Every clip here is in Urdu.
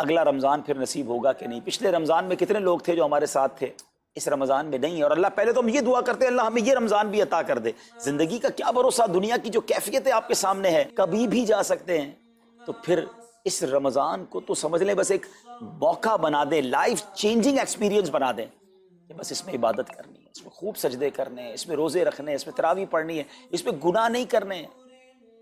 اگلا رمضان پھر نصیب ہوگا کہ نہیں. پچھلے رمضان میں کتنے لوگ تھے جو ہمارے ساتھ تھے, اس رمضان میں نہیں. اور اللہ پہلے تو ہم یہ دعا کرتے ہیں اللہ ہمیں یہ رمضان بھی عطا کر دے. زندگی کا کیا بھروسہ, دنیا کی جو کیفیت آپ کے سامنے ہے کبھی بھی جا سکتے ہیں. تو پھر اس رمضان کو تو سمجھ لیں بس ایک موقع بنا دیں, لائف چینجنگ ایکسپیرینس بنا دیں کہ بس اس میں عبادت کرنی ہے, اس میں خوب سجدے کرنے ہیں, اس میں روزے رکھنے ہیں, اس میں تراویح پڑھنی ہے, اس میں گناہ نہیں کرنے ہیں.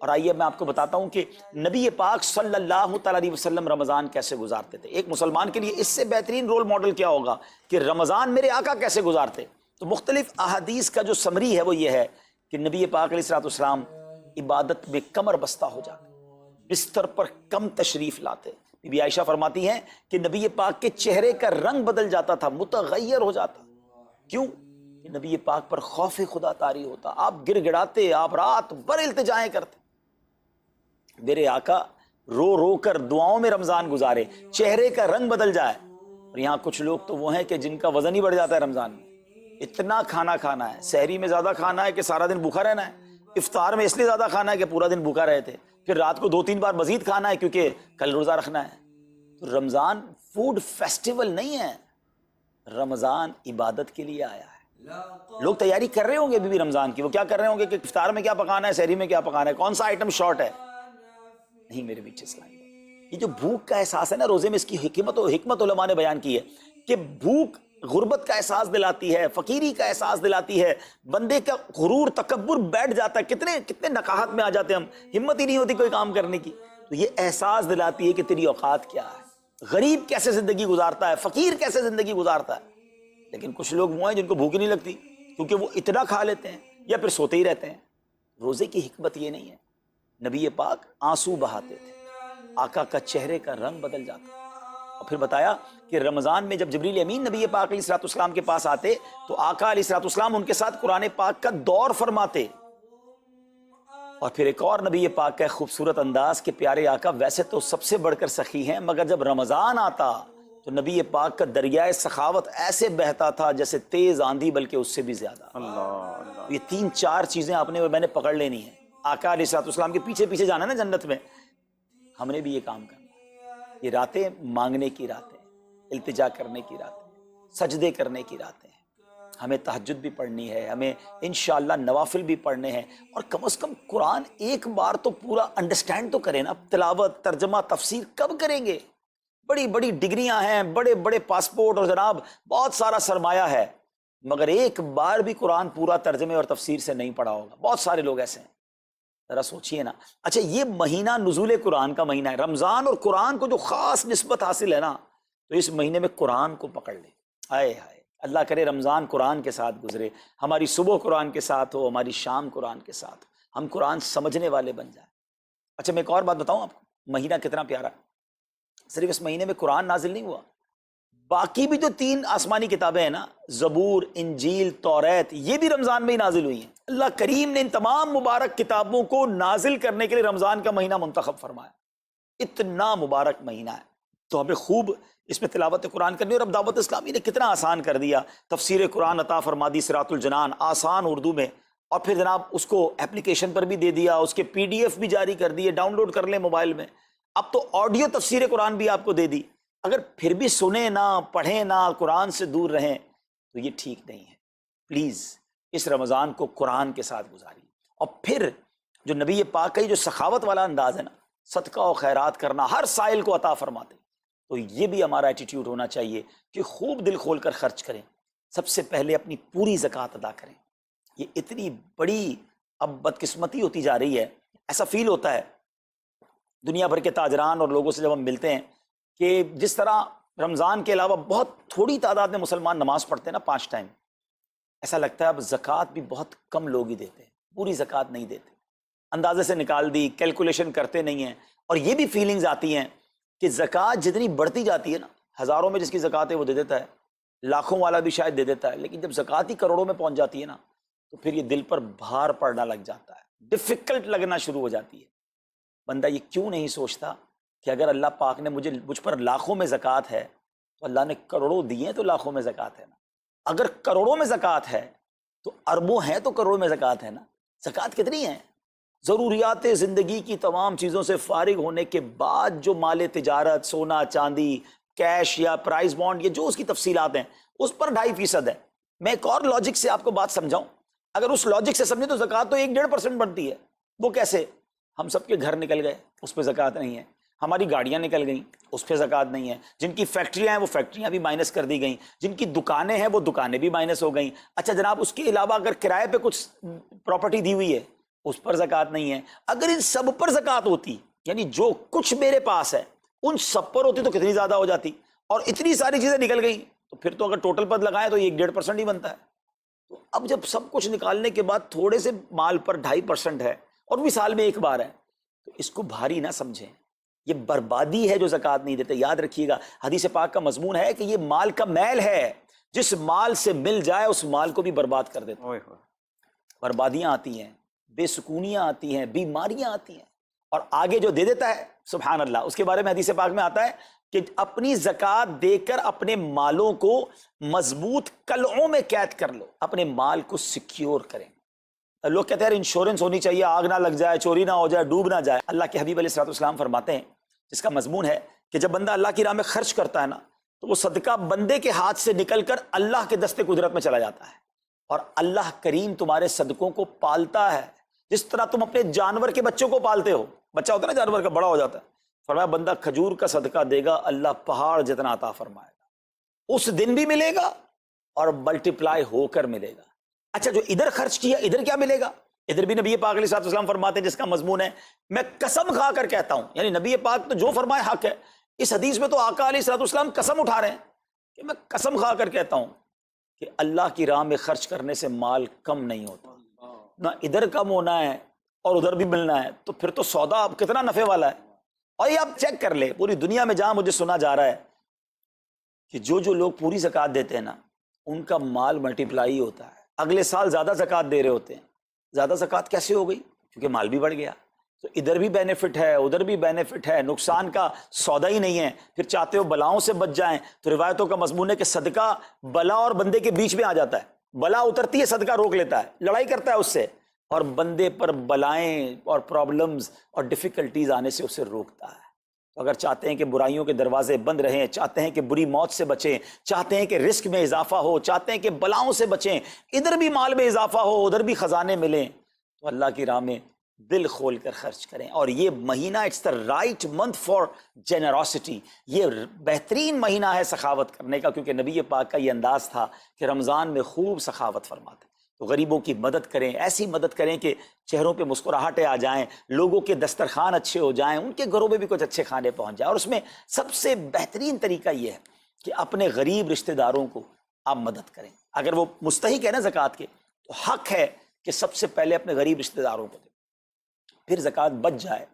اور آئیے میں آپ کو بتاتا ہوں کہ نبی پاک صلی اللہ تعالی علیہ وسلم رمضان کیسے گزارتے تھے. ایک مسلمان کے لیے اس سے بہترین رول ماڈل کیا ہوگا کہ رمضان میرے آقا کیسے گزارتے. تو مختلف احادیث کا جو سمری ہے وہ یہ ہے کہ نبی پاک علیہ الصلوۃ والسلام عبادت میں کمر بستہ ہو جاتے, بستر پر کم تشریف لاتے. بی بی عائشہ فرماتی ہیں کہ نبی پاک کے چہرے کا رنگ بدل جاتا تھا, متغیر ہو جاتا. کیوں؟ کہ نبی پاک پر خوف خدا طاری ہوتا. آپ گر گڑاتے, آپ رات بھر التجائیں کرتے. میرے آقا رو رو کر دعاؤں میں رمضان گزارے, چہرے کا رنگ بدل جائے. اور یہاں کچھ لوگ تو وہ ہیں کہ جن کا وزن ہی بڑھ جاتا ہے رمضان میں. اتنا کھانا کھانا ہے, سحری میں زیادہ کھانا ہے کہ سارا دن بھوکا رہنا ہے, افطار میں اس لیے زیادہ کھانا ہے کہ پورا دن بھوکا رہے تھے, پھر رات کو 2-3 بار مزید کھانا ہے کیونکہ کل روزہ رکھنا ہے. تو رمضان فوڈ فیسٹیول نہیں ہے, رمضان عبادت کے لیے آیا ہے. لوگ تیاری کر رہے ہوں گے ابھی بھی رمضان کی, وہ کیا کر رہے ہوں گے کہ افطار میں کیا پکانا ہے, سحری میں کیا پکانا ہے, کون سا آئٹم شارٹ ہے. نہیں میرے بیچ اسلام, یہ جو بھوک کا احساس ہے نا روزے میں, اس کی حکمت علماء نے بیان کی ہے کہ بھوک غربت کا احساس دلاتی ہے, فقیری کا احساس دلاتی ہے, بندے کا غرور تکبر بیٹھ جاتا ہے. کتنے نقاہت میں آ جاتے ہیں ہم, ہمت ہی نہیں ہوتی کوئی کام کرنے کی. تو یہ احساس دلاتی ہے کہ تیری اوقات کیا ہے, غریب کیسے زندگی گزارتا ہے, فقیر کیسے زندگی گزارتا ہے. لیکن کچھ لوگ وہ ہیں جن کو بھوک نہیں لگتی کیونکہ وہ اتنا کھا لیتے ہیں یا پھر سوتے ہی رہتے ہیں. روزے کی حکمت یہ نہیں ہے. نبی پاک آنسو بہاتے تھے, آقا کا چہرے کا رنگ بدل جاتا. اور پھر بتایا کہ رمضان میں جب جبریل امین نبی پاک علیہ الصلوۃ والسلام کے پاس آتے تو آقا علیہ الصلوۃ والسلام ان کے ساتھ قرآن پاک کا دور فرماتے. اور پھر ایک اور نبی پاک کا خوبصورت انداز کہ پیارے آقا ویسے تو سب سے بڑھ کر سخی ہیں, مگر جب رمضان آتا تو نبی پاک کا دریائے سخاوت ایسے بہتا تھا جیسے تیز آندھی, بلکہ اس سے بھی زیادہ. اللہ, یہ 3-4 چیزیں آپ نے میں نے پکڑ لینی ہیں. آقا علیہ الصلوۃ والسلام کے پیچھے پیچھے جانا نا جنت میں, ہم نے بھی یہ کام کرنا. یہ راتیں مانگنے کی راتیں, التجا کرنے کی راتیں, سجدے کرنے کی راتیں ہیں. ہمیں تہجد بھی پڑھنی ہے, ہمیں انشاءاللہ نوافل بھی پڑھنے ہیں, اور کم از کم قرآن ایک بار تو پورا انڈرسٹینڈ تو کریں نا. تلاوت, ترجمہ, تفسیر کب کریں گے؟ بڑی بڑی ڈگریاں ہیں, بڑے بڑے پاسپورٹ اور جناب بہت سارا سرمایہ ہے, مگر ایک بار بھی قرآن پورا ترجمے اور تفسیر سے نہیں پڑھا ہوگا. بہت سارے لوگ ایسے ہیں. ذرا سوچئے نا. اچھا یہ مہینہ نزول قرآن کا مہینہ ہے, رمضان اور قرآن کو جو خاص نسبت حاصل ہے نا, تو اس مہینے میں قرآن کو پکڑ لے. ہائے ہائے, اللہ کرے رمضان قرآن کے ساتھ گزرے, ہماری صبح قرآن کے ساتھ ہو, ہماری شام قرآن کے ساتھ ہو, ہم قرآن سمجھنے والے بن جائیں. اچھا میں ایک اور بات بتاؤں آپ کو, مہینہ کتنا پیارا ہے. صرف اس مہینے میں قرآن نازل نہیں ہوا, باقی بھی جو 3 آسمانی کتابیں ہیں نا, زبور, انجیل, توریت, یہ بھی رمضان میں ہی نازل ہوئی ہیں. اللہ کریم نے ان تمام مبارک کتابوں کو نازل کرنے کے لیے رمضان کا مہینہ منتخب فرمایا. اتنا مبارک مہینہ ہے, تو ہمیں خوب اس میں تلاوت قرآن کرنی. اور اب دعوت اسلامی نے کتنا آسان کر دیا, تفسیر قرآن عطا فرما دی, صراط الجنان آسان اردو میں, اور پھر جناب اس کو اپلیکیشن پر بھی دے دیا, اس کے PDF بھی جاری کر دیے, ڈاؤن لوڈ کر لیں موبائل میں. اب تو آڈیو تفسیر قرآن بھی آپ کو دے دی. اگر پھر بھی سنیں نہ, پڑھیں نہ, قرآن سے دور رہیں تو یہ ٹھیک نہیں ہے. پلیز اس رمضان کو قرآن کے ساتھ گزاری. اور پھر جو نبی پاک کا جو سخاوت والا انداز ہے نا, صدقہ و خیرات کرنا, ہر سائل کو عطا فرماتے, تو یہ بھی ہمارا ایٹیٹیوڈ ہونا چاہیے کہ خوب دل کھول کر خرچ کریں. سب سے پہلے اپنی پوری زکوٰۃ ادا کریں. یہ اتنی بڑی اب بدقسمتی ہوتی جا رہی ہے, ایسا فیل ہوتا ہے دنیا بھر کے تاجران اور لوگوں سے جب ہم ملتے ہیں کہ جس طرح رمضان کے علاوہ بہت تھوڑی تعداد میں مسلمان نماز پڑھتے ہیں نا 5 ٹائم, ایسا لگتا ہے اب زکوٰۃ بھی بہت کم لوگ ہی دیتے ہیں, پوری زکوٰۃ نہیں دیتے, اندازے سے نکال دی, کیلکولیشن کرتے نہیں ہیں. اور یہ بھی فیلنگز آتی ہیں کہ زکوٰۃ جتنی بڑھتی جاتی ہے نا, ہزاروں میں جس کی زکوٰۃ ہے وہ دے دیتا ہے, لاکھوں والا بھی شاید دے دیتا ہے, لیکن جب زکوٰۃ ہی کروڑوں میں پہنچ جاتی ہے نا, تو پھر یہ دل پر بھار پڑنا لگ جاتا ہے, ڈیفیکلٹ لگنا شروع ہو جاتی ہے. بندہ یہ کیوں نہیں سوچتا کہ اگر اللہ پاک نے مجھ پر لاکھوں میں زکوٰۃ ہے تو اللہ نے کروڑوں دیے ہیں, تو لاکھوں میں زکوٰۃ ہے نا. اگر کروڑوں میں زکوٰۃ ہے تو اربوں ہیں, تو کروڑوں میں زکوٰۃ ہے نا. زکوٰۃ کتنی ہے؟ ضروریات زندگی کی تمام چیزوں سے فارغ ہونے کے بعد جو مال تجارت، سونا چاندی، کیش یا پرائز بانڈ، یہ جو اس کی تفصیلات ہیں، اس پر 2.5% ہے۔ میں ایک اور لاجک سے آپ کو بات سمجھاؤں، اگر اس لاجک سے سمجھیں تو زکوٰۃ تو 1-1.5% بنتی ہے۔ وہ کیسے؟ ہم سب کے گھر نکل گئے، اس پہ زکوٰۃ نہیں ہے، ہماری گاڑیاں نکل گئیں، اس پہ زکوٰۃ نہیں ہے، جن کی فیکٹریاں ہیں وہ فیکٹریاں بھی مائنس کر دی گئیں، جن کی دکانیں ہیں وہ دکانیں بھی مائنس ہو گئیں۔ اچھا جناب، اس کے علاوہ اگر کرائے پہ کچھ پراپرٹی دی ہوئی ہے اس پر زکوٰۃ نہیں ہے۔ اگر ان سب پر زکوٰۃ ہوتی، یعنی جو کچھ میرے پاس ہے ان سب پر ہوتی، تو کتنی زیادہ ہو جاتی، اور اتنی ساری چیزیں نکل گئیں تو پھر تو اگر ٹوٹل پر لگائیں تو یہ 1.5% ہی بنتا ہے۔ تو اب جب سب کچھ نکالنے کے بعد تھوڑے سے مال پر 2.5% ہے اور بھی سال میں ایک بار ہے، تو اس کو بھاری نہ سمجھیں، یہ بربادی ہے جو زکوٰۃ نہیں دیتے۔ یاد رکھیے گا، حدیث پاک کا مضمون ہے کہ یہ مال کا میل ہے، جس مال سے مل جائے اس مال کو بھی برباد کر دیتا ہے۔ بربادیاں آتی ہیں، بے سکونیاں آتی ہیں، بیماریاں آتی ہیں، اور آگے جو دے دیتا ہے سبحان اللہ، اس کے بارے میں حدیث پاک میں آتا ہے کہ اپنی زکوٰۃ دے کر اپنے مالوں کو مضبوط قلعوں میں قید کر لو، اپنے مال کو سیکیور کریں۔ لوگ کہتے ہیں انشورنس ہونی چاہیے، آگ نہ لگ جائے، چوری نہ ہو جائے، ڈوب نہ جائے۔ اللہ کے حبیب علیہ الصلوۃ والسلام فرماتے ہیں، جس کا مضمون ہے کہ جب بندہ اللہ کی راہ میں خرچ کرتا ہے نا، تو وہ صدقہ بندے کے ہاتھ سے نکل کر اللہ کے دستے قدرت میں چلا جاتا ہے، اور اللہ کریم تمہارے صدقوں کو پالتا ہے، جس طرح تم اپنے جانور کے بچوں کو پالتے ہو۔ بچہ ہوتا ہے نا جانور کا، بڑا ہو جاتا ہے، فرمایا بندہ کھجور کا صدقہ دے گا، اللہ پہاڑ جتنا عطا فرمائے گا، اس دن بھی ملے گا اور ملٹیپلائی ہو کر ملے گا۔ اچھا، جو ادھر خرچ کیا ادھر کیا ملے گا؟ ادھر بھی نبی پاک علیہ الصلوۃ والسلام فرماتے ہیں، جس کا مضمون ہے میں قسم کھا کر کہتا ہوں، یعنی نبی پاک تو جو فرمائے حق ہے۔ اس حدیث میں تو آقا علیہ الصلوۃ والسلام قسم اٹھا رہے ہیں کہ میں قسم کھا کر کہتا ہوں کہ اللہ کی راہ میں خرچ کرنے سے مال کم نہیں ہوتا، نہ ادھر کم ہونا ہے اور ادھر بھی ملنا ہے، تو پھر تو سودا اب کتنا نفع والا ہے۔ اور یہ آپ چیک کر لیں، پوری دنیا میں جہاں مجھے سنا جا رہا ہے کہ جو لوگ پوری زکوٰۃ دیتے ہیں نا، ان کا مال ملٹیپلائی ہوتا ہے، اگلے سال زیادہ زکوٰۃ دے رہے ہوتے ہیں۔ زیادہ زکوٰۃ کیسے ہو گئی؟ کیونکہ مال بھی بڑھ گیا، تو ادھر بھی بینیفٹ ہے، ادھر بھی بینیفٹ ہے، نقصان کا سودا ہی نہیں ہے۔ پھر چاہتے ہو بلاؤں سے بچ جائیں، تو روایتوں کا مضمون ہے کہ صدقہ بلا اور بندے کے بیچ میں آ جاتا ہے، بلا اترتی ہے، صدقہ روک لیتا ہے، لڑائی کرتا ہے اس سے، اور بندے پر بلائیں اور پرابلمز اور ڈیفیکلٹیز آنے سے اسے روکتا ہے۔ تو اگر چاہتے ہیں کہ برائیوں کے دروازے بند رہیں، چاہتے ہیں کہ بری موت سے بچیں، چاہتے ہیں کہ رزق میں اضافہ ہو، چاہتے ہیں کہ بلاؤں سے بچیں، ادھر بھی مال میں اضافہ ہو، ادھر بھی خزانے ملیں، تو اللہ کی راہ میں دل کھول کر خرچ کریں۔ اور یہ مہینہ it's the right month for generosity, یہ بہترین مہینہ ہے سخاوت کرنے کا، کیونکہ نبی پاک کا یہ انداز تھا کہ رمضان میں خوب سخاوت فرماتے۔ تو غریبوں کی مدد کریں، ایسی مدد کریں کہ چہروں پہ مسکراہٹیں آ جائیں، لوگوں کے دسترخوان اچھے ہو جائیں، ان کے گھروں میں بھی کچھ اچھے کھانے پہنچ جائیں۔ اور اس میں سب سے بہترین طریقہ یہ ہے کہ اپنے غریب رشتہ داروں کو آپ مدد کریں۔ اگر وہ مستحق ہے نا زکوٰۃ کے، تو حق ہے کہ سب سے پہلے اپنے غریب رشتہ داروں کو دیں، پھر زکوٰۃ بچ جائے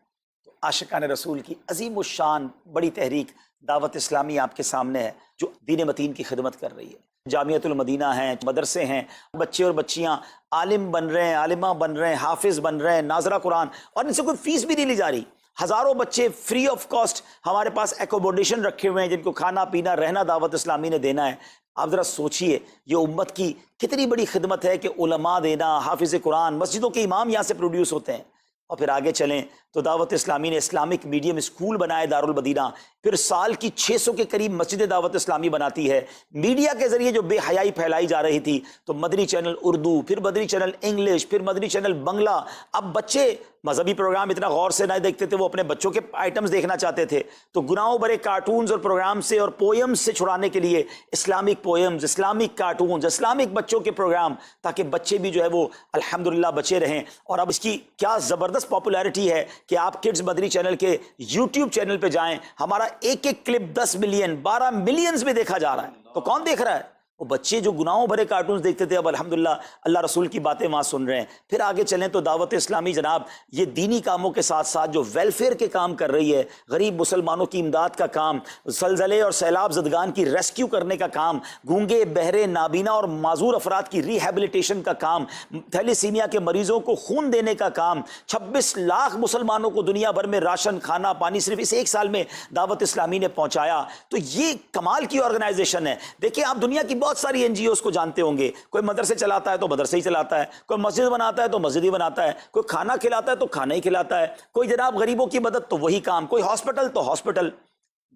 تو عاشقان رسول کی عظیم الشان بڑی تحریک دعوت اسلامی آپ کے سامنے ہے، جو دین متین کی خدمت کر رہی ہے۔ جامعۃ المدینہ ہیں، مدرسے ہیں، بچے اور بچیاں عالم بن رہے ہیں، عالمہ بن رہے ہیں، حافظ بن رہے ہیں، ناظرہ قرآن، اور ان سے کوئی فیس بھی نہیں لی جا رہی۔ ہزاروں بچے فری آف کاسٹ ہمارے پاس ایکوموڈیشن رکھے ہوئے ہیں، جن کو کھانا پینا رہنا دعوت اسلامی نے دینا ہے۔ آپ ذرا سوچئے یہ امت کی کتنی بڑی خدمت ہے کہ علماء دینا، حافظ قرآن، مسجدوں کے امام یہاں سے پروڈیوس ہوتے ہیں۔ اور پھر آگے چلیں تو دعوت اسلامی نے اسلامک میڈیم اسکول بنائے دارالمدینہ، پھر سال کی 600 کے قریب مسجد دعوت اسلامی بناتی ہے۔ میڈیا کے ذریعے جو بے حیائی پھیلائی جا رہی تھی، تو مدنی چینل اردو، پھر مدنی چینل انگلش، پھر مدنی چینل بنگلہ۔ اب بچے مذہبی پروگرام اتنا غور سے نہیں دیکھتے تھے، وہ اپنے بچوں کے آئٹمز دیکھنا چاہتے تھے، تو گناہوں بھرے کارٹونز اور پروگرام سے اور پوئمز سے چھڑانے کے لیے Islamic poems, Islamic cartoons, Islamic بچوں کے پروگرام، تاکہ بچے بھی جو ہے وہ الحمدللہ بچے رہیں۔ اور اب اس کی کیا زبردست پاپولیرٹی ہے کہ آپ کڈز مدنی چینل کے یوٹیوب چینل پہ جائیں، ہمارا ایک ایک کلپ 10 ملین 12 ملینز میں دیکھا جا رہا ہے۔ تو کون دیکھ رہا ہے؟ وہ بچے جو گناہوں بھرے کارٹونز دیکھتے تھے، اب الحمدللہ اللہ رسول کی باتیں وہاں سن رہے ہیں۔ پھر آگے چلیں تو دعوت اسلامی جناب یہ دینی کاموں کے ساتھ ساتھ جو ویلفیئر کے کام کر رہی ہے، غریب مسلمانوں کی امداد کا کام، زلزلے اور سیلاب زدگان کی ریسکیو کرنے کا کام، گونگے بہرے نابینا اور معذور افراد کی ریہیبلیٹیشن کا کام، تھیلیسیمیا کے مریضوں کو خون دینے کا کام، 26 لاکھ مسلمانوں کو دنیا بھر میں راشن، کھانا پانی صرف اس ایک سال میں دعوت اسلامی نے پہنچایا۔ تو یہ کمال کی آرگنائزیشن ہے۔ دیکھیں آپ دنیا کی بہت ساری NGOs کو جانتے ہوں گے، کوئی مدرسے چلاتا ہے تو مدرسے ہی چلاتا ہے، کوئی مسجد بناتا ہے تو مسجد ہی بناتا ہے، کوئی کھانا کھلاتا ہے تو کھانا ہی کھلاتا ہے، کوئی جناب غریبوں کی مدد تو وہی کام، کوئی ہاسپٹل تو ہاسپٹل۔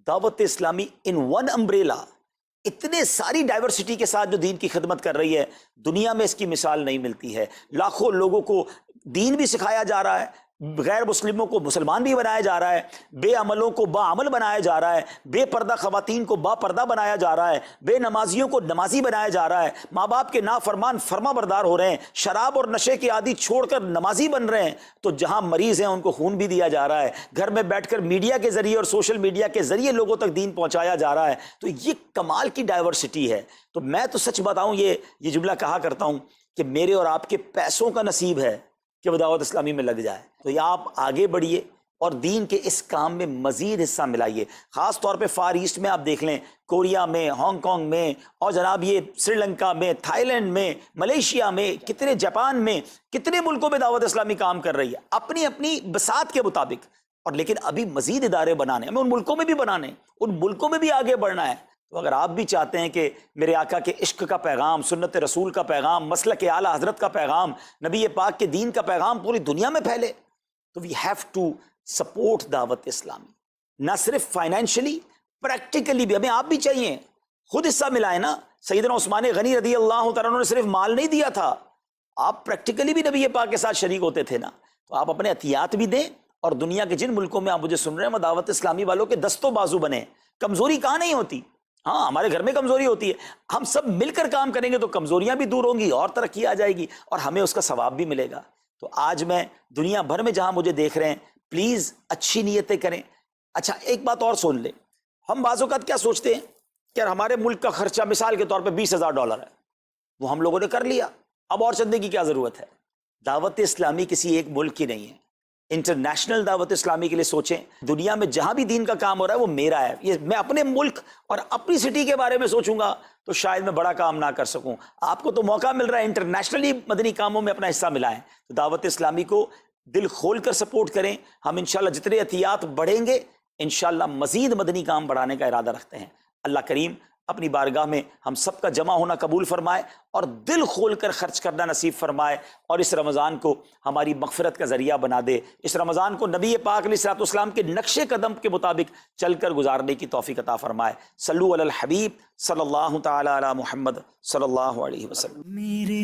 دعوت اسلامی ان ون امبریلا اتنے ساری ڈائیورسٹی کے ساتھ جو دین کی خدمت کر رہی ہے، دنیا میں اس کی مثال نہیں ملتی ہے۔ لاکھوں لوگوں کو دین بھی سکھایا جا رہا ہے، غیر مسلموں کو مسلمان بھی بنایا جا رہا ہے، بے عملوں کو با عمل بنایا جا رہا ہے، بے پردہ خواتین کو با پردہ بنایا جا رہا ہے، بے نمازیوں کو نمازی بنایا جا رہا ہے، ماں باپ کے نافرمان فرما بردار ہو رہے ہیں، شراب اور نشے کے عادی چھوڑ کر نمازی بن رہے ہیں، تو جہاں مریض ہیں ان کو خون بھی دیا جا رہا ہے، گھر میں بیٹھ کر میڈیا کے ذریعے اور سوشل میڈیا کے ذریعے لوگوں تک دین پہنچایا جا رہا ہے۔ تو یہ کمال کی ڈائیورسٹی ہے۔ تو میں تو سچ بتاؤں، یہ جملہ کہا کرتا ہوں کہ میرے اور آپ کے پیسوں کا نصیب ہے کہ وہ دعوت اسلامی میں لگ جائے۔ تو یہ آپ آگے بڑھیے اور دین کے اس کام میں مزید حصہ ملائیے۔ خاص طور پہ فار ایسٹ میں آپ دیکھ لیں، کوریا میں، ہانگ کانگ میں، اور جناب یہ سری لنکا میں، تھائی لینڈ میں، ملیشیا میں، کتنے جاپان میں، کتنے ملکوں میں دعوت اسلامی کام کر رہی ہے اپنی اپنی بساط کے مطابق۔ اور لیکن ابھی مزید ادارے بنانے، ہمیں ان ملکوں میں بھی بنانے، ان ملکوں میں بھی آگے بڑھنا ہے۔ تو اگر آپ بھی چاہتے ہیں کہ میرے آقا کے عشق کا پیغام، سنت رسول کا پیغام، مسلک اعلیٰ حضرت کا پیغام، نبی پاک کے دین کا پیغام پوری دنیا میں پھیلے، تو وی ہیو ٹو سپورٹ دعوت اسلامی، نہ صرف فائنینشلی، پریکٹیکلی بھی ہمیں آپ بھی چاہیے، خود حصہ ملائیں نا۔ سیدنا عثمان غنی رضی اللہ تعالیٰ عنہ نے صرف مال نہیں دیا تھا، آپ پریکٹیکلی بھی نبی پاک کے ساتھ شریک ہوتے تھے نا۔ تو آپ اپنے عطیات بھی دیں، اور دنیا کے جن ملکوں میں آپ مجھے سن رہے ہیں وہ دعوت اسلامی والوں کے دستوں بازو بنے۔ کمزوری کہاں نہیں ہوتی، ہاں ہمارے گھر میں کمزوری ہوتی ہے، ہم سب مل کر کام کریں گے تو کمزوریاں بھی دور ہوں گی اور ترقی آ جائے گی اور ہمیں اس کا ثواب بھی ملے گا۔ تو آج میں دنیا بھر میں جہاں مجھے دیکھ رہے ہیں، پلیز اچھی نیتیں کریں۔ اچھا ایک بات اور سن لیں، ہم بعض اوقات کیا سوچتے ہیں کہ ہمارے ملک کا خرچہ مثال کے طور پہ $20,000 ہے، وہ ہم لوگوں نے کر لیا، اب اور چندے کی کیا ضرورت ہے؟ دعوت اسلامی کسی ایک ملک کی نہیں ہے، انٹرنیشنل دعوت اسلامی کے لیے سوچیں۔ دنیا میں جہاں بھی دین کا کام ہو رہا ہے وہ میرا ہے، یہ میں اپنے ملک اور اپنی سٹی کے بارے میں سوچوں گا تو شاید میں بڑا کام نہ کر سکوں۔ آپ کو تو موقع مل رہا ہے انٹرنیشنلی مدنی کاموں میں اپنا حصہ ملائیں، تو دعوت اسلامی کو دل کھول کر سپورٹ کریں۔ ہم انشاءاللہ جتنے عطیات بڑھیں گے انشاءاللہ مزید مدنی کام بڑھانے کا ارادہ رکھتے ہیں۔ اللہ کریم اپنی بارگاہ میں ہم سب کا جمع ہونا قبول فرمائے اور دل کھول کر خرچ کرنا نصیب فرمائے، اور اس رمضان کو ہماری مغفرت کا ذریعہ بنا دے۔ اس رمضان کو نبی پاک علیہ الصلوۃ والسلام کے نقش قدم کے مطابق چل کر گزارنے کی توفیق عطا فرمائے۔ صلو علی الحبیب صلی اللہ تعالی علی محمد صلی اللہ علیہ وسلم۔ میرے